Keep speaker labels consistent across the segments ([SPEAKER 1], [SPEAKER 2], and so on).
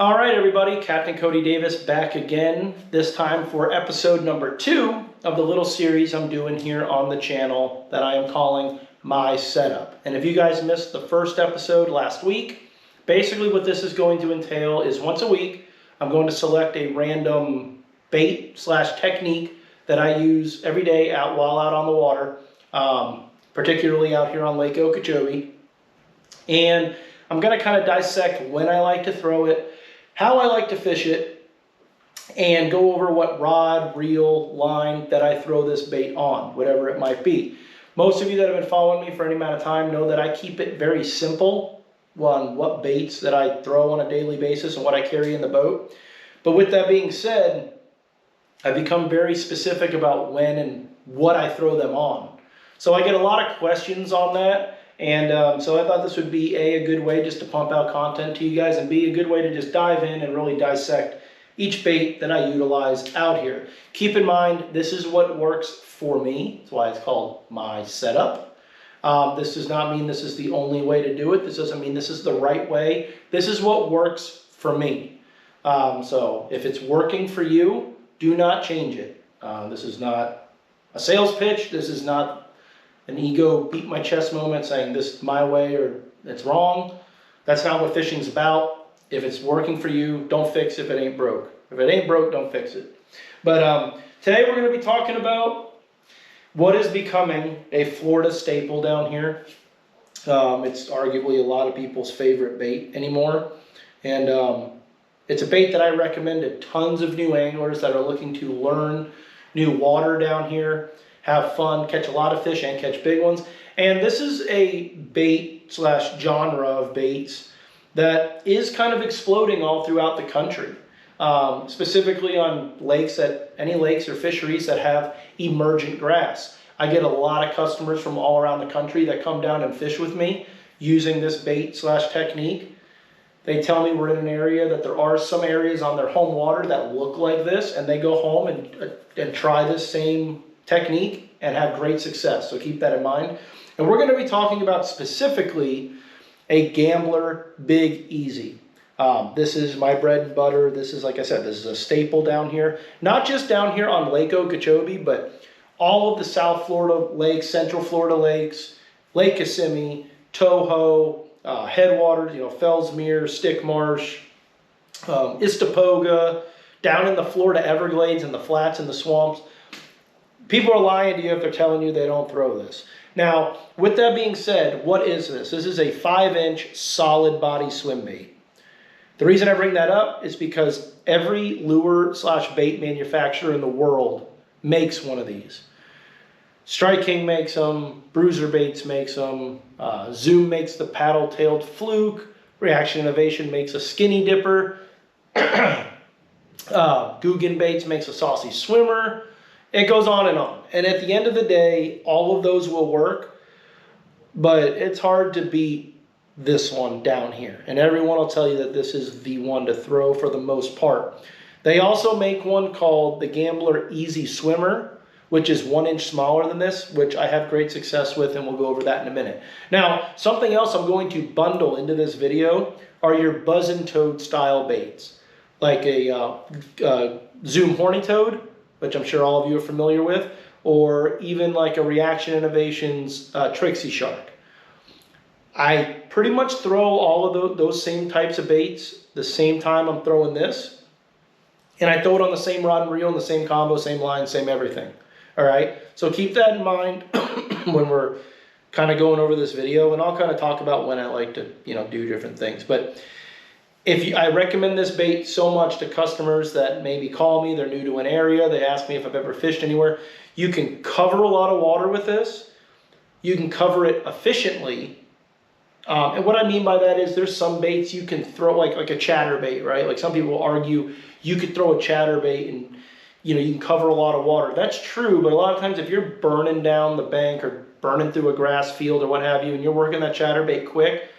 [SPEAKER 1] All right, everybody, Captain Cody Davis back again, this time for episode number 2 of the little series I'm doing here on the channel that I am calling My Setup. And if you guys missed the first episode last week, basically what this is going to entail is once a week, I'm going to select a random bait / technique that I use every day while out on the water, particularly out here on Lake Okeechobee. And I'm going to kind of dissect when I like to throw it, how I like to fish it, and go over what rod, reel, line that I throw this bait on, whatever it might be. Most of you that have been following me for any amount of time know that I keep it very simple on what baits that I throw on a daily basis and what I carry in the boat. But with that being said, I've become very specific about when and what I throw them on. So I get a lot of questions on that. And so I thought this would be a good way just to pump out content to you guys, and be a good way to just dive in and really dissect each bait that I utilize out here. Keep in mind, this is what works for me. That's why it's called My Setup. This does not mean this is the only way to do it. This doesn't mean this is the right way. This is what works for me. So if it's working for you, do not change it. This is not a sales pitch. This is not an ego beat my chest moment saying this is my way or it's wrong. That's not what fishing's about. If it's working for you, don't fix it if it ain't broke. If it ain't broke, don't fix it. But today we're going to be talking about what is becoming a Florida staple down here. It's arguably a lot of people's favorite bait anymore. And it's a bait that I recommend to tons of new anglers that are looking to learn new water down here, have fun, catch a lot of fish, and catch big ones. And this is a bait / genre of baits that is kind of exploding all throughout the country, specifically on lakes, any lakes or fisheries that have emergent grass. I get a lot of customers from all around the country that come down and fish with me using this bait / technique. They tell me we're in an area that there are some areas on their home water that look like this, and they go home and try this same technique and have great success. So keep that in mind. And we're going to be talking about specifically a Gambler Big Easy. This is my bread and butter. This is, like I said, this is a staple down here. Not just down here on Lake Okeechobee, but all of the South Florida lakes, Central Florida lakes, Lake Kissimmee, Toho, headwaters, Fellsmere, Stick Marsh, Istapoga, down in the Florida Everglades and the flats and the swamps. People are lying to you if they're telling you they don't throw this. Now, with that being said, what is this? This is a 5-inch solid body swim bait. The reason I bring that up is because every lure / bait manufacturer in the world makes one of these. Strike King makes them, Bruiser Baits makes them, Zoom makes the paddle-tailed fluke, Reaction Innovation makes a skinny dipper, Guggen Baits makes a saucy swimmer. It goes on and on. And at the end of the day, all of those will work, but it's hard to beat this one down here. And everyone will tell you that this is the one to throw for the most part. They also make one called the Gambler Easy Swimmer, which is 1 inch smaller than this, which I have great success with, and we'll go over that in a minute. Now, something else I'm going to bundle into this video are your buzz and toad style baits, like a Zoom Horny Toad, which I'm sure all of you are familiar with, or even like a Reaction Innovations Trixie Shark. I pretty much throw all of those same types of baits the same time I'm throwing this, and I throw it on the same rod and reel, and the same combo, same line, same everything. All right, so keep that in mind when we're kind of going over this video, and I'll kind of talk about when I like to, do different things. But I recommend this bait so much to customers that maybe call me, they're new to an area, they ask me if I've ever fished anywhere. You can cover a lot of water with this. You can cover it efficiently. And what I mean by that is there's some baits you can throw, like a chatterbait, right? Like some people argue you could throw a chatterbait and you can cover a lot of water. That's true, but a lot of times if you're burning down the bank or burning through a grass field or what have you, and you're working that chatterbait quick,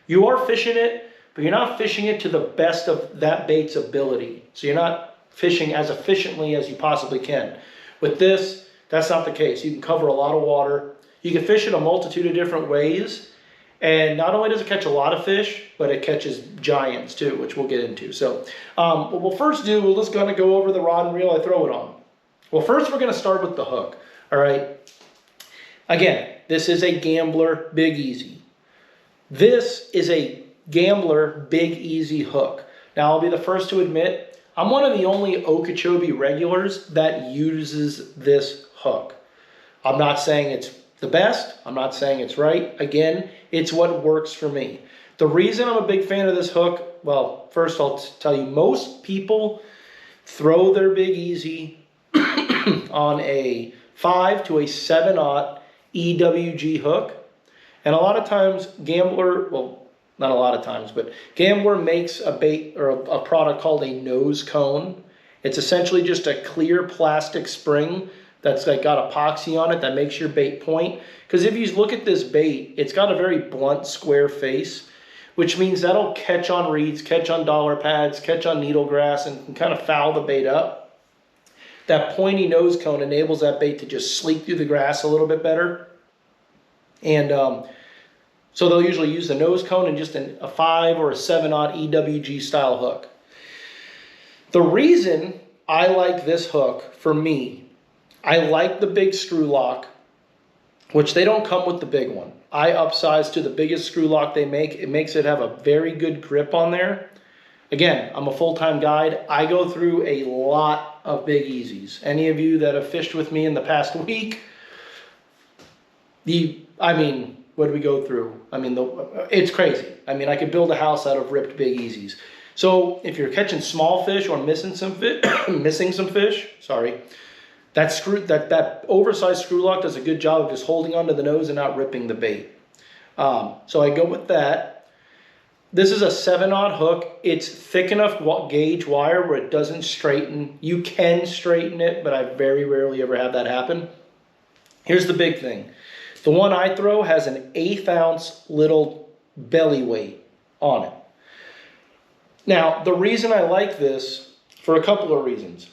[SPEAKER 1] you are fishing it, but you're not fishing it to the best of that bait's ability. So you're not fishing as efficiently as you possibly can. With this, that's not the case. You can cover a lot of water. You can fish it a multitude of different ways, And not only does it catch a lot of fish, but it catches giants too, which we'll get into. So what we'll first do, we're just going to go over the rod and reel I throw it on. Well, first we're going to start with the hook. All right. Again, this is a Gambler Big Easy. This is a Gambler Big Easy hook. Now, I'll be the first to admit, I'm one of the only Okeechobee regulars that uses this hook. I'm not saying it's the best. I'm not saying it's right. Again, it's what works for me. The reason I'm a big fan of this hook, well, first I'll tell you, most people throw their Big Easy on a 5 to a 7/0 EWG hook. And a lot of times Gambler, well, not a lot of times, but Gambler makes a bait or a product called a nose cone. It's essentially just a clear plastic spring that's like got epoxy on it that makes your bait point. Because if you look at this bait, it's got a very blunt square face, which means that'll catch on reeds, catch on dollar pads, catch on needle grass, and can kind of foul the bait up. That pointy nose cone enables that bait to just sleek through the grass a little bit better. And so they'll usually use the nose cone and just a 5 or a 7/0 EWG style hook. The reason I like this hook, for me, I like the big screw lock, which they don't come with the big one. I upsize to the biggest screw lock they make. It makes it have a very good grip on there. Again, I'm a full-time guide. I go through a lot of Big Easies. Any of you that have fished with me in the past week, what do we go through? I mean, it's crazy. I mean, I could build a house out of ripped Big Easies. So if you're catching small fish or missing some fish, sorry, that oversized screw lock does a good job of just holding onto the nose and not ripping the bait. So I go with that. This is a 7/0 hook. It's thick enough gauge wire where it doesn't straighten. You can straighten it, but I very rarely ever have that happen. Here's the big thing. The one I throw has an 1/8 ounce little belly weight on it. Now, the reason I like this, for a couple of reasons.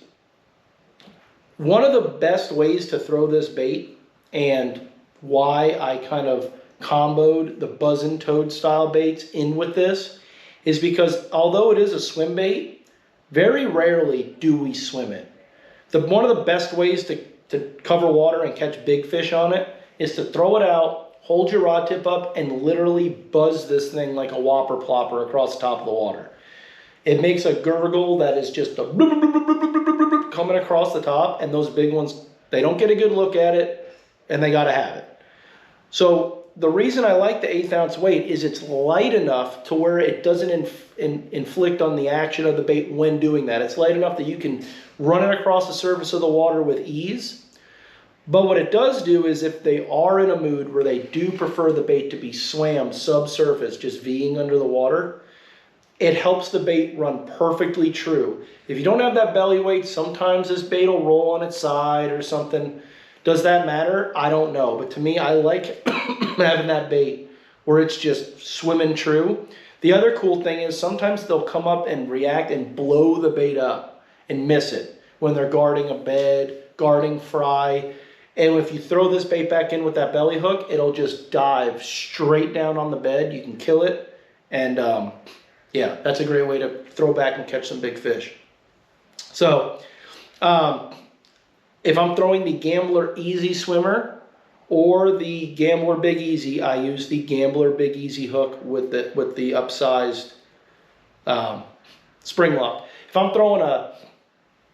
[SPEAKER 1] One of the best ways to throw this bait, and why I kind of comboed the buzzin' toad style baits in with this, is because although it is a swim bait, very rarely do we swim it. One of the best ways to cover water and catch big fish on it is to throw it out, hold your rod tip up, and literally buzz this thing like a whopper plopper across the top of the water. It makes a gurgle that is just coming across the top, and those big ones, they don't get a good look at it, and they got to have it. So the reason I like the 1/8 ounce weight is it's light enough to where it doesn't inflict on the action of the bait when doing that. It's light enough that you can run it across the surface of the water with ease. But what it does do is if they are in a mood where they do prefer the bait to be swam subsurface, just V'ing under the water, it helps the bait run perfectly true. If you don't have that belly weight, sometimes this bait will roll on its side or something. Does that matter? I don't know. But to me, I like having that bait where it's just swimming true. The other cool thing is sometimes they'll come up and react and blow the bait up and miss it when they're guarding a bed, guarding fry. And if you throw this bait back in with that belly hook, it'll just dive straight down on the bed. You can kill it. And yeah, that's a great way to throw back and catch some big fish. So if I'm throwing the Gambler Easy Swimmer or the Gambler Big Easy, I use the Gambler Big Easy hook with the upsized spring lock. If I'm throwing a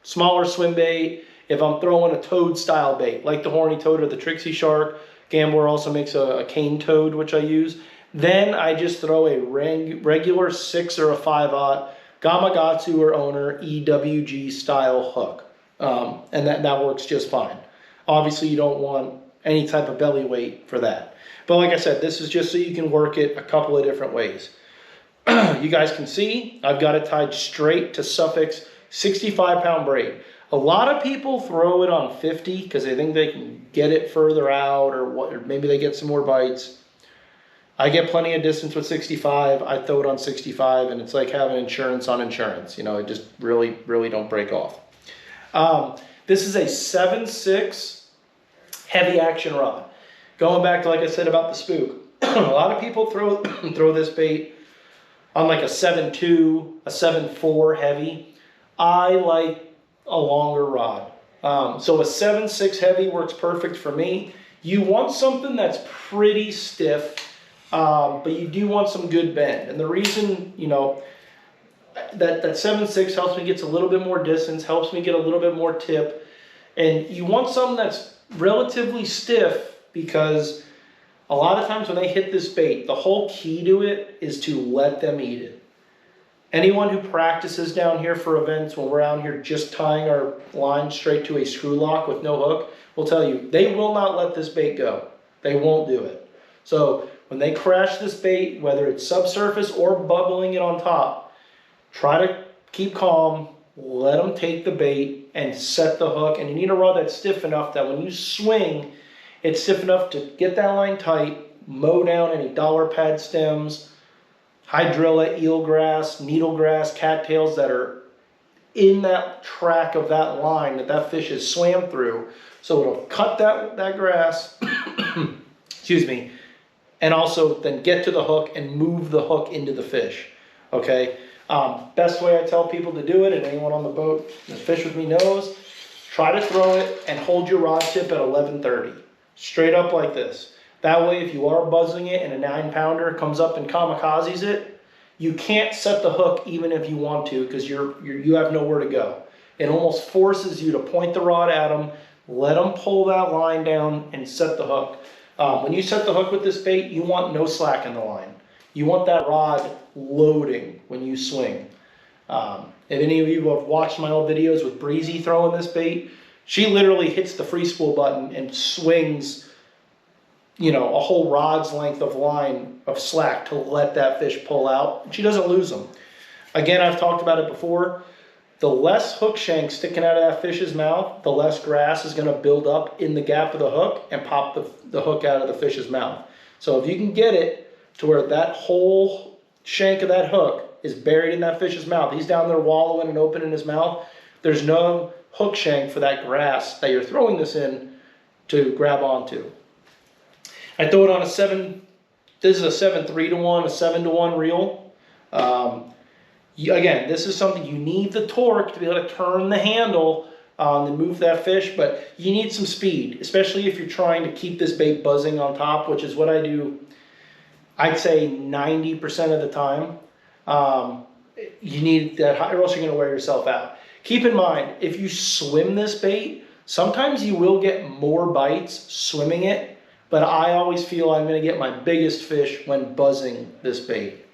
[SPEAKER 1] smaller swim bait, if I'm throwing a toad style bait, like the horny toad or the Trixie Shark, Gambler also makes a cane toad, which I use, then I just throw a regular 6 or a 5/0 Gamakatsu or Owner EWG style hook. And that works just fine. Obviously, you don't want any type of belly weight for that. But like I said, this is just so you can work it a couple of different ways. You guys can see I've got it tied straight to Suffolk's 65-pound braid. A lot of people throw it on 50 because they think they can get it further out or maybe they get some more bites. I get plenty of distance with 65. I throw it on 65 and it's like having insurance on insurance. You know, it just really, really don't break off. This is a 7/6 heavy action rod. Going back to, like I said, about the spook. a lot of people throw this bait on like a 7.2, a 7.4 heavy. I like a longer rod. So a 7.6 heavy works perfect for me. You want something that's pretty stiff, but you do want some good bend. And the reason, you know, that 7.6 helps me get a little bit more distance, helps me get a little bit more tip. And you want something that's relatively stiff, because a lot of times when they hit this bait, the whole key to it is to let them eat it. Anyone who practices down here for events, when we're out here just tying our line straight to a screw lock with no hook, will tell you they will not let this bait go. They won't do it. So when they crash this bait, whether it's subsurface or bubbling it on top, try to keep calm, let them take the bait and set the hook. And you need a rod that's stiff enough that when you swing, it's stiff enough to get that line tight, mow down any dollar pad stems, hydrilla, eelgrass, needlegrass, cattails that are in that track of that line that fish has swam through. So it'll cut that grass, excuse me, and also then get to the hook and move the hook into the fish, okay? Best way I tell people to do it, and anyone on the boat that fish with me knows, try to throw it and hold your rod tip at 11:30, straight up like this. That way, if you are buzzing it and a 9-pounder comes up and kamikazes it, you can't set the hook even if you want to, because you have nowhere to go. It almost forces you to point the rod at them, let them pull that line down, and set the hook. When you set the hook with this bait, you want no slack in the line. You want that rod loading when you swing. If any of you have watched my old videos with Breezy throwing this bait, she literally hits the free spool button and swings, you know, a whole rod's length of line of slack to let that fish pull out. She doesn't lose them. Again, I've talked about it before. The less hook shank sticking out of that fish's mouth, the less grass is going to build up in the gap of the hook and pop the hook out of the fish's mouth. So if you can get it to where that whole shank of that hook is buried in that fish's mouth, he's down there wallowing and opening his mouth, there's no hook shank for that grass that you're throwing this in to grab onto. I throw it on a 7, this is a 7.3 to 1, a 7 to 1 reel. Again, this is something you need the torque to be able to turn the handle and move that fish, but you need some speed, especially if you're trying to keep this bait buzzing on top, which is what I do, I'd say 90% of the time. You need that, or else you're going to wear yourself out. Keep in mind, if you swim this bait, sometimes you will get more bites swimming it, but I always feel I'm going to get my biggest fish when buzzing this bait.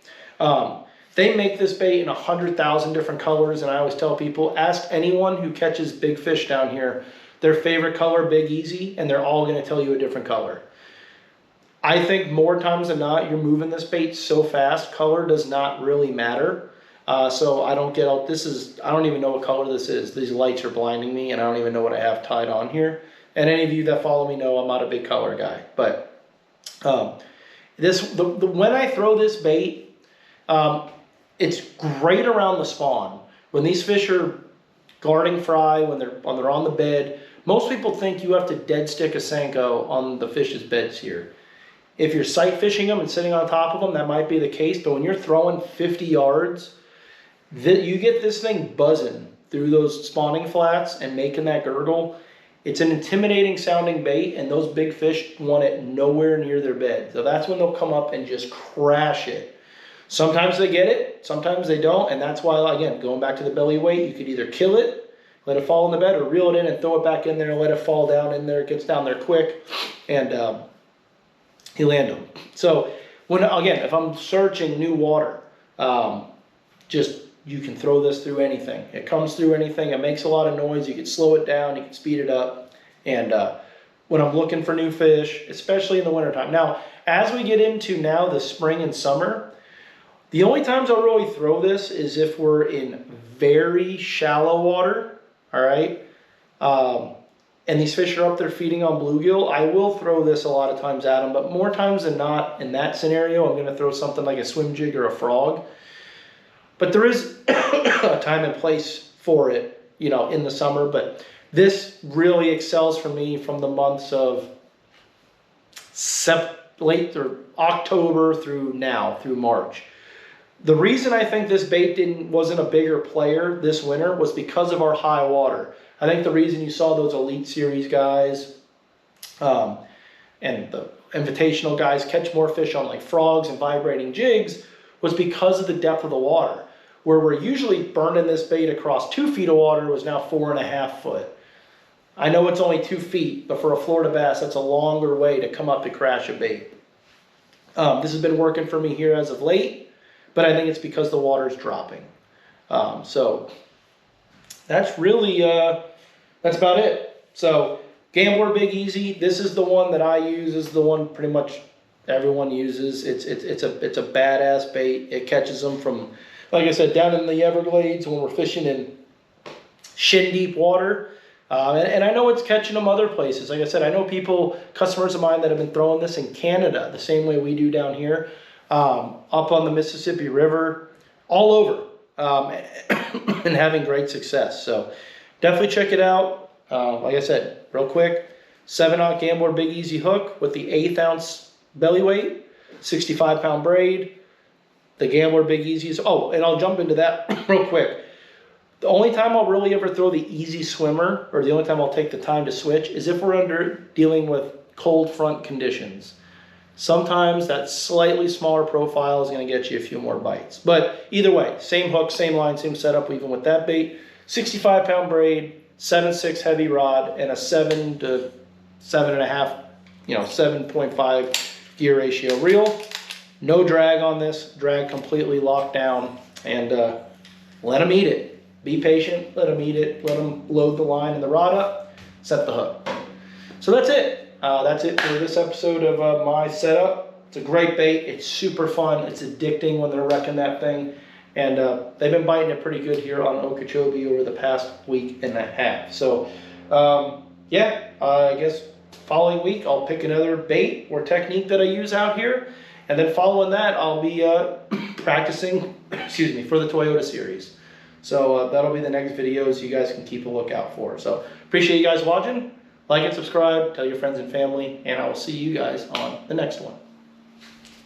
[SPEAKER 1] They make this bait in 100,000 different colors, and I always tell people, ask anyone who catches big fish down here their favorite color, Big Easy, and they're all going to tell you a different color. I think more times than not, you're moving this bait so fast, color does not really matter. So I don't get out, I don't even know what color this is. These lights are blinding me, and I don't even know what I have tied on here. And any of you that follow me know I'm not a big color guy. But when I throw this bait, it's great around the spawn. When these fish are guarding fry, when they're on the bed, most people think you have to dead stick a Senko on the fish's beds here. If you're sight fishing them and sitting on top of them, that might be the case. But when you're throwing 50 yards, you get this thing buzzing through those spawning flats and making that gurgle. It's an intimidating sounding bait, and those big fish want it nowhere near their bed. So that's when they'll come up and just crash it. Sometimes they get it, sometimes they don't, and that's why, again, going back to the belly weight, you could either kill it, let it fall in the bed, or reel it in and throw it back in there and let it fall down in there. It gets down there quick, and you land them. So, again, if I'm searching new water, you can throw this through anything. It comes through anything. It makes a lot of noise. You can slow it down. You can speed it up. And when I'm looking for new fish, especially in the wintertime. Now, as we get into now the spring and summer, the only times I'll really throw this is if we're in very shallow water, all right? And these fish are up there feeding on bluegill. I will throw this a lot of times at them, but more times than not, in that scenario, I'm gonna throw something like a swim jig or a frog. But there is a time and place for it, you know, in the summer, but this really excels for me from the months of late or October through now, through March. The reason I think this bait wasn't a bigger player this winter was because of our high water. I think the reason you saw those Elite Series guys and the invitational guys catch more fish on like frogs and vibrating jigs was because of the depth of the water. Where we're usually burning this bait across 2 feet of water was now 4.5 foot. I know it's only 2 feet, but for a Florida bass, that's a longer way to come up to crash a bait. This has been working for me here as of late, but I think it's because the water's dropping. So that's really, that's about it. So Gambler Big Easy, this is the one that I use. This is the one pretty much everyone uses. It's a badass bait. It catches them from, like I said, down in the Everglades when we're fishing in shin deep water. And I know it's catching them other places. Like I said, I know customers of mine that have been throwing this in Canada the same way we do down here, up on the Mississippi River, all over, and having great success. So definitely check it out. Like I said, real quick, 7/0 Gambler Big Easy hook with the 1/8 ounce belly weight, 65-pound braid. The Gambler Big Easy is, oh, and I'll jump into that real quick. The only time I'll really ever throw the Easy Swimmer, or the only time I'll take the time to switch, is if we're dealing with cold front conditions. Sometimes that slightly smaller profile is going to get you a few more bites. But either way, same hook, same line, same setup, even with that bait. 65-pound braid, 7.6 heavy rod, and a 7 to 7.5, 7.5 gear ratio reel. No drag on this, drag completely locked down, and let them eat it. Be patient, let them eat it, let them load the line and the rod up, set the hook. So that's it. That's it for this episode of my setup. It's a great bait. It's super fun. It's addicting when they're wrecking that thing. And they've been biting it pretty good here on Okeechobee over the past week and a half. So, yeah, I guess following week I'll pick another bait or technique that I use out here. And then following that, I'll be practicing, for the Toyota series. So that'll be the next videos you guys can keep a lookout for. So appreciate you guys watching. Like and subscribe, tell your friends and family, and I will see you guys on the next one.